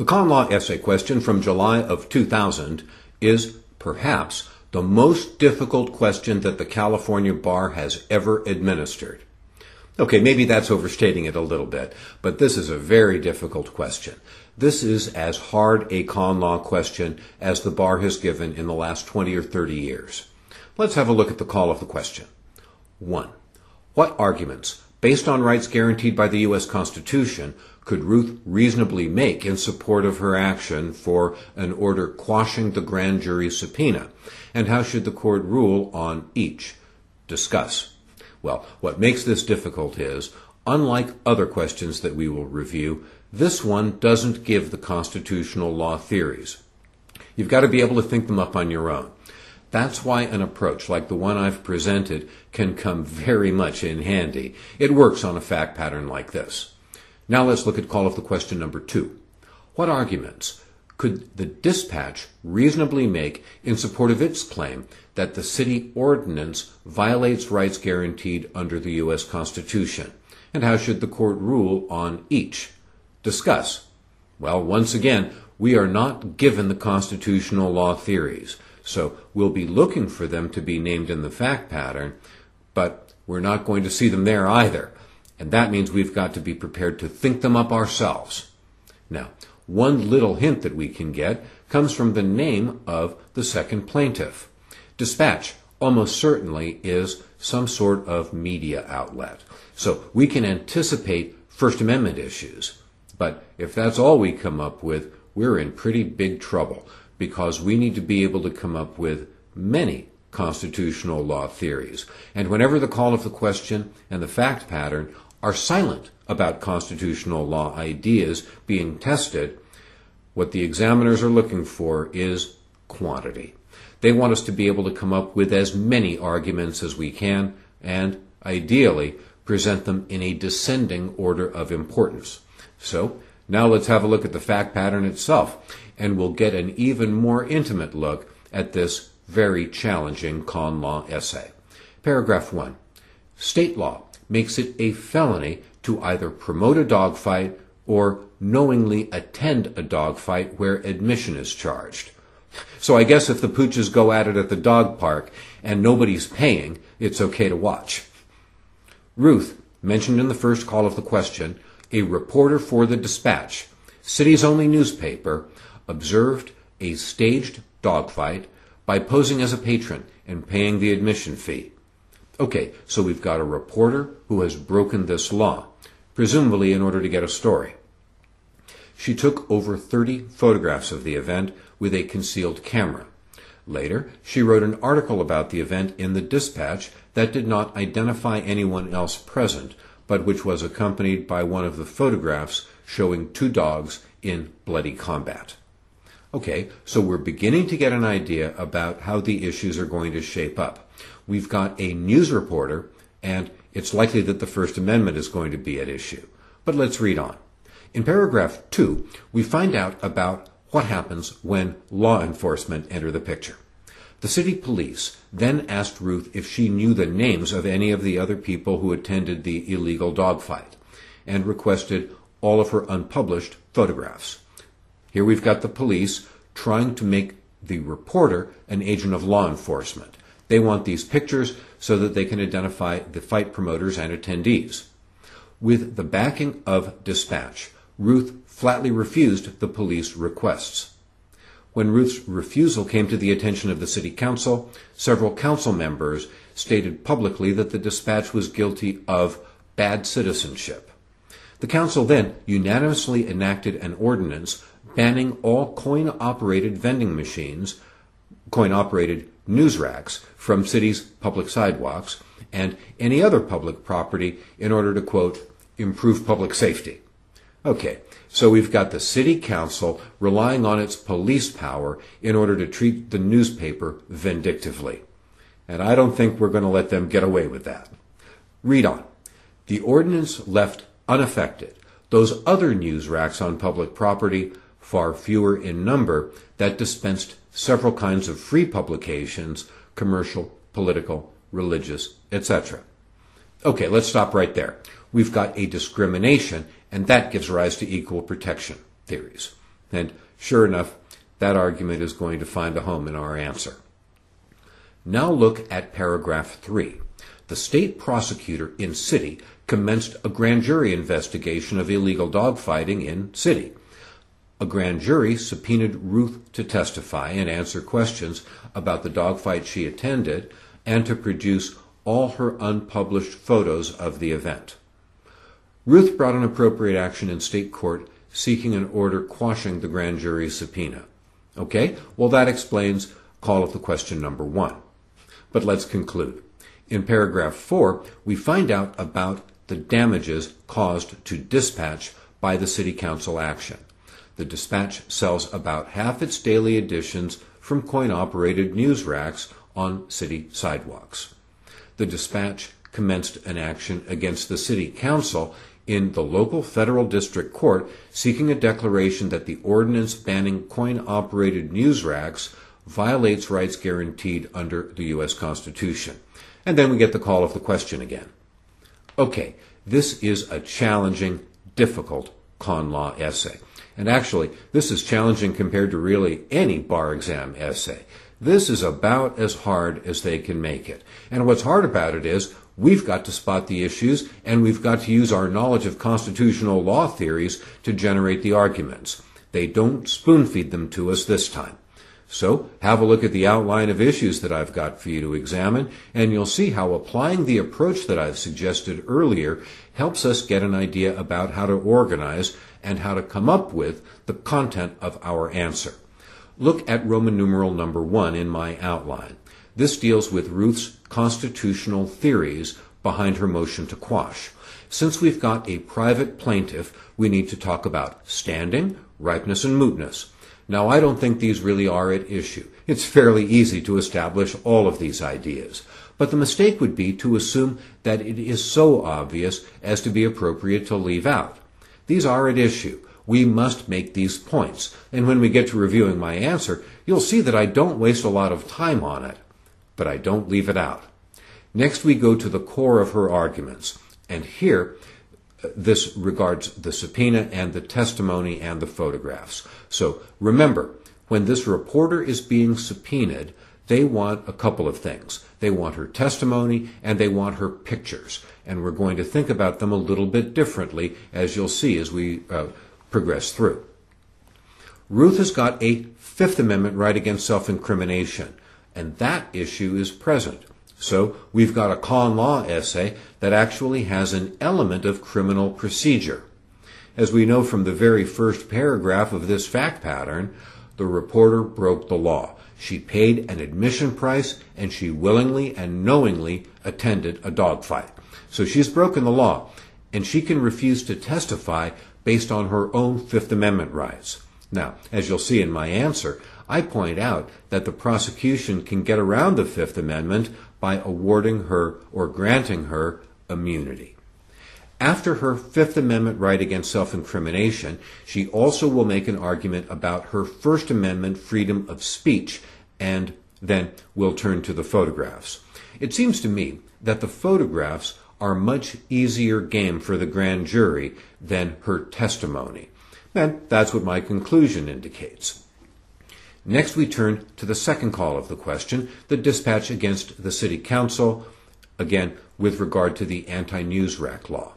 common law essay question from July of 2000 is perhaps the most difficult question that the California Bar has ever administered. Okay, maybe that's overstating it a little bit, but this is a very difficult question. This is as hard a common law question as the Bar has given in the last 20 or 30 years. Let's have a look at the call of the question. 1. What arguments, based on rights guaranteed by the U.S. Constitution, could Ruth reasonably make in support of her action for an order quashing the grand jury subpoena? And how should the court rule on each? Discuss. Well, what makes this difficult is, unlike other questions that we will review, this one doesn't give the constitutional law theories. You've got to be able to think them up on your own. That's why an approach like the one I've presented can come very much in handy. It works on a fact pattern like this. Now let's look at call of the question number 2. What arguments could the dispatch reasonably make in support of its claim that the city ordinance violates rights guaranteed under the U.S. Constitution? And how should the court rule on each? Discuss. Well, once again, we are not given the constitutional law theories, so we'll be looking for them to be named in the fact pattern, but we're not going to see them there either. And that means we've got to be prepared to think them up ourselves. Now, one little hint that we can get comes from the name of the second plaintiff. Dispatch almost certainly is some sort of media outlet. So we can anticipate First Amendment issues. But if that's all we come up with, we're in pretty big trouble, because we need to be able to come up with many constitutional law theories. And whenever the call of the question and the fact pattern are silent about constitutional law ideas being tested, what the examiners are looking for is quantity. They want us to be able to come up with as many arguments as we can, and ideally present them in a descending order of importance. So now let's have a look at the fact pattern itself, and we'll get an even more intimate look at this very challenging con law essay. Paragraph 1. State law makes it a felony to either promote a dogfight or knowingly attend a dogfight where admission is charged. So I guess if the pooches go at it at the dog park and nobody's paying, it's okay to watch. Ruth, mentioned in the first call of the question, a reporter for the Dispatch, city's only newspaper, observed a staged dogfight by posing as a patron and paying the admission fee. Okay, so we've got a reporter who has broken this law, presumably in order to get a story. She took over 30 photographs of the event with a concealed camera. Later, she wrote an article about the event in the Dispatch that did not identify anyone else present, but which was accompanied by one of the photographs showing 2 dogs in bloody combat. Okay, so we're beginning to get an idea about how the issues are going to shape up. We've got a news reporter, and it's likely that the First Amendment is going to be at issue. But let's read on. In paragraph 2, we find out about what happens when law enforcement enter the picture. The city police then asked Ruth if she knew the names of any of the other people who attended the illegal dogfight, and requested all of her unpublished photographs. Here we've got the police trying to make the reporter an agent of law enforcement. They want these pictures so that they can identify the fight promoters and attendees. With the backing of Dispatch, Ruth flatly refused the police requests. When Ruth's refusal came to the attention of the city council, several council members stated publicly that the Dispatch was guilty of bad citizenship. The council then unanimously enacted an ordinance banning all coin-operated vending machines, coin-operated news racks from cities' public sidewalks, and any other public property in order to, quote, improve public safety. Okay, so we've got the city council relying on its police power in order to treat the newspaper vindictively. And I don't think we're going to let them get away with that. Read on. The ordinance left unaffected those other news racks on public property, far fewer in number, that dispensed several kinds of free publications, commercial, political, religious, etc. Okay, let's stop right there. We've got a discrimination, and that gives rise to equal protection theories. And sure enough, that argument is going to find a home in our answer. Now look at paragraph 3. The state prosecutor in city commenced a grand jury investigation of illegal dogfighting in city. A grand jury subpoenaed Ruth to testify and answer questions about the dogfight she attended and to produce all her unpublished photos of the event. Ruth brought an appropriate action in state court seeking an order quashing the grand jury's subpoena. Okay, well that explains call of the question number 1. But let's conclude. In paragraph 4, we find out about the damages caused to Dispatch by the City Council action. The Dispatch sells about half its daily editions from coin-operated news racks on city sidewalks. The Dispatch commenced an action against the City Council in the local federal district court seeking a declaration that the ordinance banning coin-operated news racks violates rights guaranteed under the U.S. Constitution. And then we get the call of the question again. Okay, this is a challenging, difficult con law essay. And actually, this is challenging compared to really any bar exam essay. This is about as hard as they can make it. And what's hard about it is we've got to spot the issues and we've got to use our knowledge of constitutional law theories to generate the arguments. They don't spoon-feed them to us this time. So have a look at the outline of issues that I've got for you to examine, and you'll see how applying the approach that I've suggested earlier helps us get an idea about how to organize and how to come up with the content of our answer. Look at Roman numeral number 1 in my outline. This deals with Ruth's constitutional theories behind her motion to quash. Since we've got a private plaintiff, we need to talk about standing, ripeness, and mootness. Now, I don't think these really are at issue. It's fairly easy to establish all of these ideas. But the mistake would be to assume that it is so obvious as to be appropriate to leave out. These are at issue. We must make these points. And when we get to reviewing my answer, you'll see that I don't waste a lot of time on it. But I don't leave it out. Next, we go to the core of her arguments. And here, this regards the subpoena and the testimony and the photographs. So remember, when this reporter is being subpoenaed, they want a couple of things. They want her testimony and they want her pictures. And we're going to think about them a little bit differently, as you'll see as we progress through. Ruth has got a Fifth Amendment right against self-incrimination, and that issue is present. So we've got a con law essay that actually has an element of criminal procedure. As we know from the very first paragraph of this fact pattern, the reporter broke the law. She paid an admission price and she willingly and knowingly attended a dogfight. So she's broken the law and she can refuse to testify based on her own Fifth Amendment rights. Now, as you'll see in my answer, I point out that the prosecution can get around the Fifth Amendment by awarding her or granting her immunity. After her Fifth Amendment right against self-incrimination, she also will make an argument about her First Amendment freedom of speech, and then we'll turn to the photographs. It seems to me that the photographs are much easier game for the grand jury than her testimony. And that's what my conclusion indicates. Next, we turn to the second call of the question, the dispatch against the City Council, again, with regard to the anti-news rack law.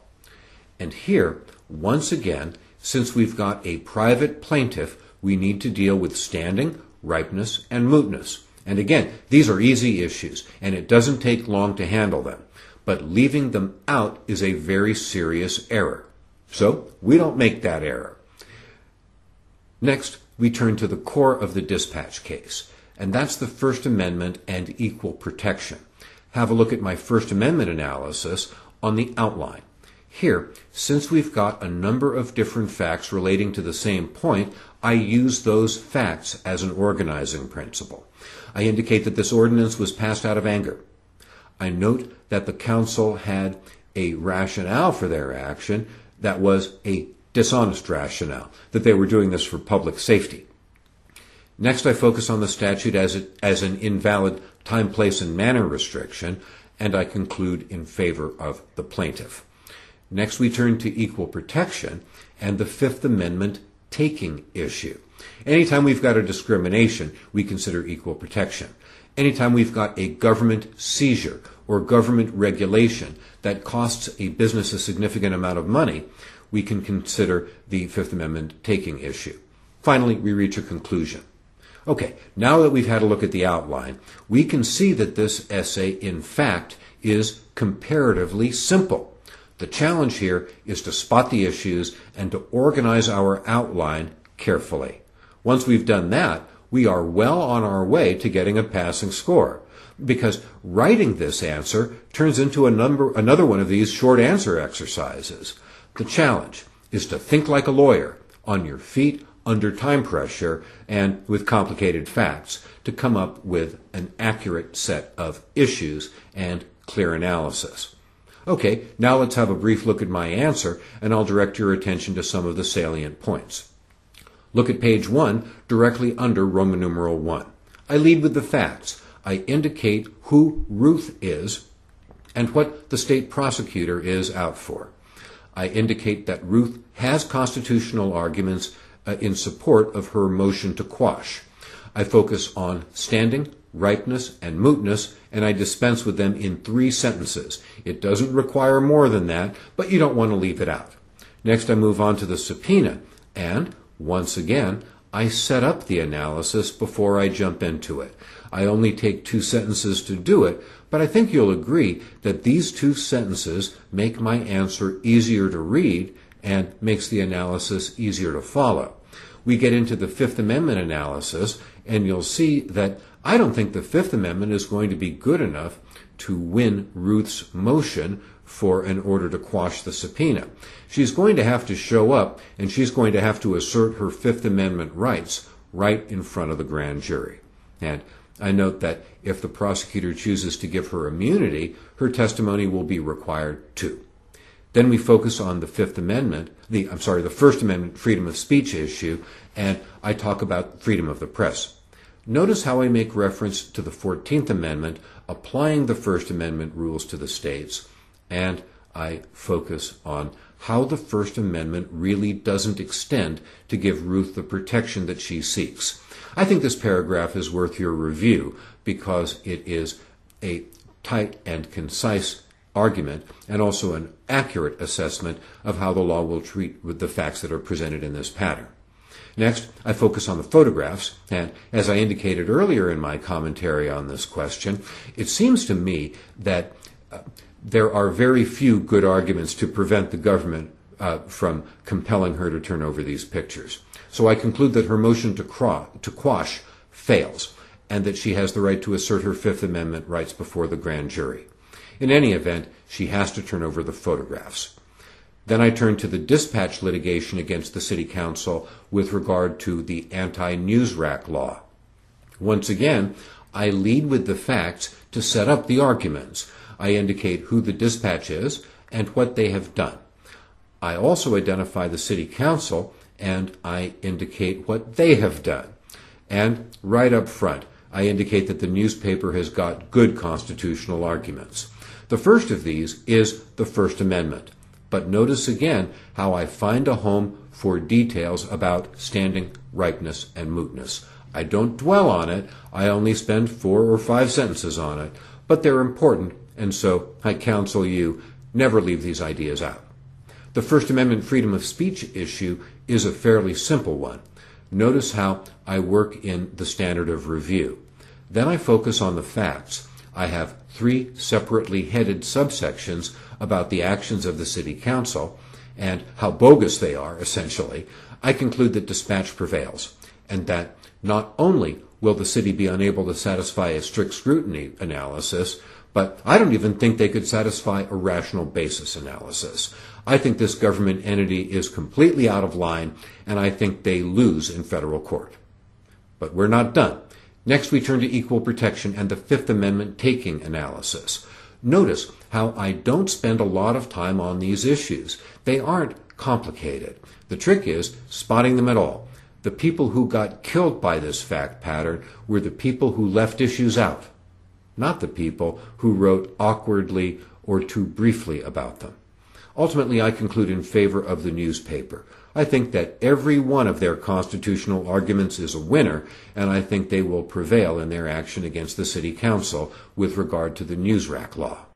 And here, once again, since we've got a private plaintiff, we need to deal with standing, ripeness, and mootness. And again, these are easy issues, and it doesn't take long to handle them. But leaving them out is a very serious error. So, we don't make that error. Next, we turn to the core of the dispatch case, and that's the First Amendment and equal protection. Have a look at my First Amendment analysis on the outline. Here, since we've got a number of different facts relating to the same point, I use those facts as an organizing principle. I indicate that this ordinance was passed out of anger. I note that the council had a rationale for their action that was a dishonest rationale, that they were doing this for public safety. Next, I focus on the statute as an invalid time, place, and manner restriction, and I conclude in favor of the plaintiff. Next, we turn to equal protection and the Fifth Amendment taking issue. Anytime we've got a discrimination, we consider equal protection. Anytime we've got a government seizure or government regulation that costs a business a significant amount of money, we can consider the Fifth Amendment taking issue. Finally, we reach a conclusion. Okay, now that we've had a look at the outline, we can see that this essay, in fact, is comparatively simple. The challenge here is to spot the issues and to organize our outline carefully. Once we've done that, we are well on our way to getting a passing score, because writing this answer turns into another one of these short answer exercises. The challenge is to think like a lawyer, on your feet, under time pressure, and with complicated facts, to come up with an accurate set of issues and clear analysis. Okay, now let's have a brief look at my answer, and I'll direct your attention to some of the salient points. Look at page 1, directly under Roman numeral 1. I lead with the facts. I indicate who Ruth is and what the state prosecutor is out for. I indicate that Ruth has constitutional arguments in support of her motion to quash. I focus on standing, ripeness, and mootness, and I dispense with them in 3 sentences. It doesn't require more than that, but you don't want to leave it out. Next, I move on to the subpoena, and once again, I set up the analysis before I jump into it. I only take 2 sentences to do it, but I think you'll agree that these 2 sentences make my answer easier to read and makes the analysis easier to follow. We get into the Fifth Amendment analysis, and you'll see that I don't think the Fifth Amendment is going to be good enough to win Ruth's motion for an order to quash the subpoena. She's going to have to show up, and she's going to have to assert her Fifth Amendment rights right in front of the grand jury. And I note that if the prosecutor chooses to give her immunity, her testimony will be required too. Then we focus on the First Amendment freedom of speech issue, and I talk about freedom of the press. Notice how I make reference to the 14th Amendment, applying the First Amendment rules to the states, and I focus on how the First Amendment really doesn't extend to give Ruth the protection that she seeks. I think this paragraph is worth your review because it is a tight and concise argument and also an accurate assessment of how the law will treat with the facts that are presented in this pattern. Next, I focus on the photographs, and as I indicated earlier in my commentary on this question, it seems to me that there are very few good arguments to prevent the government from compelling her to turn over these pictures. So I conclude that her motion to quash fails, and that she has the right to assert her Fifth Amendment rights before the grand jury. In any event, she has to turn over the photographs. Then I turn to the dispatch litigation against the City Council with regard to the anti-news rack law. Once again, I lead with the facts to set up the arguments. I indicate who the dispatch is and what they have done. I also identify the City Council and I indicate what they have done. And right up front, I indicate that the newspaper has got good constitutional arguments. The first of these is the First Amendment. But notice again how I find a home for details about standing, ripeness, and mootness. I don't dwell on it. I only spend 4 or 5 sentences on it. But they're important, and so I counsel you never leave these ideas out. The First Amendment freedom of speech issue is a fairly simple one. Notice how I work in the standard of review. Then I focus on the facts. I have 3 separately headed subsections about the actions of the City Council and how bogus they are, essentially. I conclude that dispatch prevails, and that not only will the city be unable to satisfy a strict scrutiny analysis, but I don't even think they could satisfy a rational basis analysis. I think this government entity is completely out of line, and I think they lose in federal court. But we're not done. Next, we turn to equal protection and the Fifth Amendment taking analysis. Notice how I don't spend a lot of time on these issues. They aren't complicated. The trick is spotting them at all. The people who got killed by this fact pattern were the people who left issues out, not the people who wrote awkwardly or too briefly about them. Ultimately, I conclude in favor of the newspaper. I think that every one of their constitutional arguments is a winner, and I think they will prevail in their action against the City Council with regard to the news rack law.